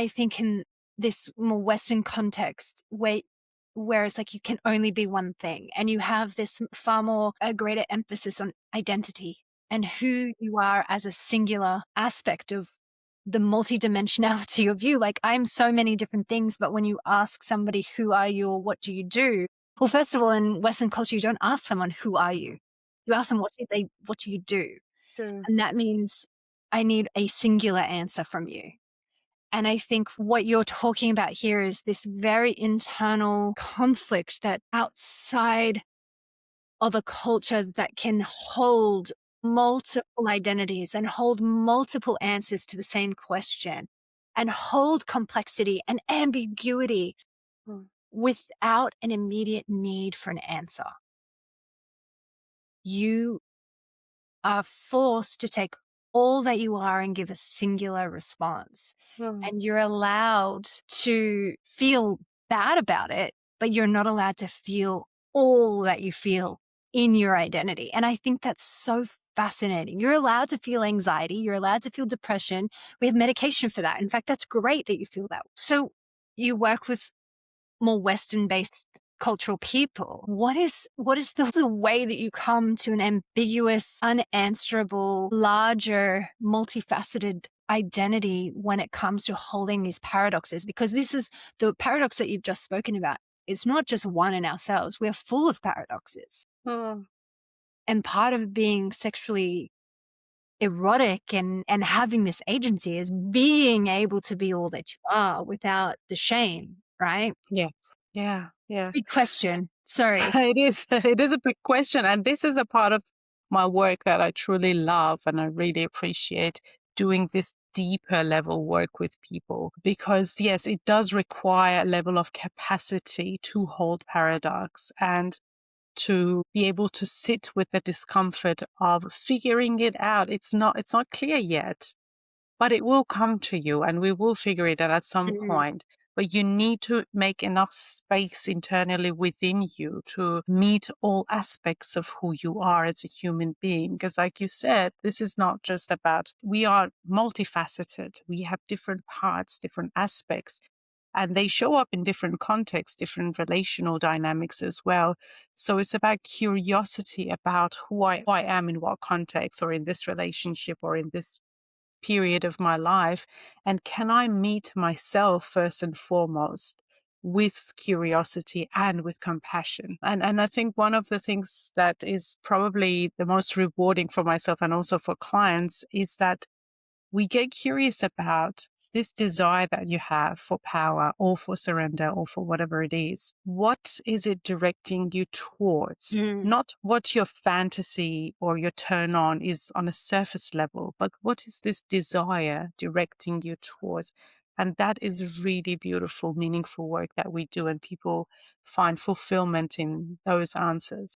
I think in this more Western context where it's like you can only be one thing, and you have this far more a greater emphasis on identity and who you are as a singular aspect of the multidimensionality of you. Like, I'm so many different things, but when you ask somebody, who are you or what do you do? Well, first of all, in Western culture, you don't ask someone, who are you? You ask them, what do you do? True. And that means I need a singular answer from you. And I think what you're talking about here is this very internal conflict that outside of a culture that can hold multiple identities and hold multiple answers to the same question and hold complexity and ambiguity Mm. without an immediate need for an answer. You are forced to take all that you are and give a singular response. Mm. And you're allowed to feel bad about it, but you're not allowed to feel all that you feel in your identity. And I think that's so fascinating. You're allowed to feel anxiety. You're allowed to feel depression. We have medication for that. In fact, that's great that you feel that. So you work with more Western based cultural people. What is the way that you come to an ambiguous, unanswerable, larger, multifaceted identity when it comes to holding these paradoxes? Because this is the paradox that you've just spoken about. It's not just one in ourselves. We're full of paradoxes. Mm. And part of being sexually erotic and having this agency is being able to be all that you are without the shame, right? Yes. Yeah. Yeah. Big question. Sorry. It is. It is a big question. And this is a part of my work that I truly love and I really appreciate doing this deeper level work with people because, yes, it does require a level of capacity to hold paradox and to be able to sit with the discomfort of figuring it out. It's not clear yet, but it will come to you and we will figure it out at some Mm, point. But you need to make enough space internally within you to meet all aspects of who you are as a human being. Because, like you said, this is not just about, we are multifaceted. We have different parts, different aspects, and they show up in different contexts, different relational dynamics as well. So it's about curiosity about who I am in what context, or in this relationship, or in this period of my life. And can I meet myself first and foremost with curiosity and with compassion? And I think one of the things that is probably the most rewarding for myself and also for clients is that we get curious about this desire that you have for power or for surrender or for whatever it is. What is it directing you towards? mm. Not what your fantasy or your turn on is on a surface level, but what is this desire directing you towards? And that is really beautiful, meaningful work that we do, and people find fulfillment in those answers.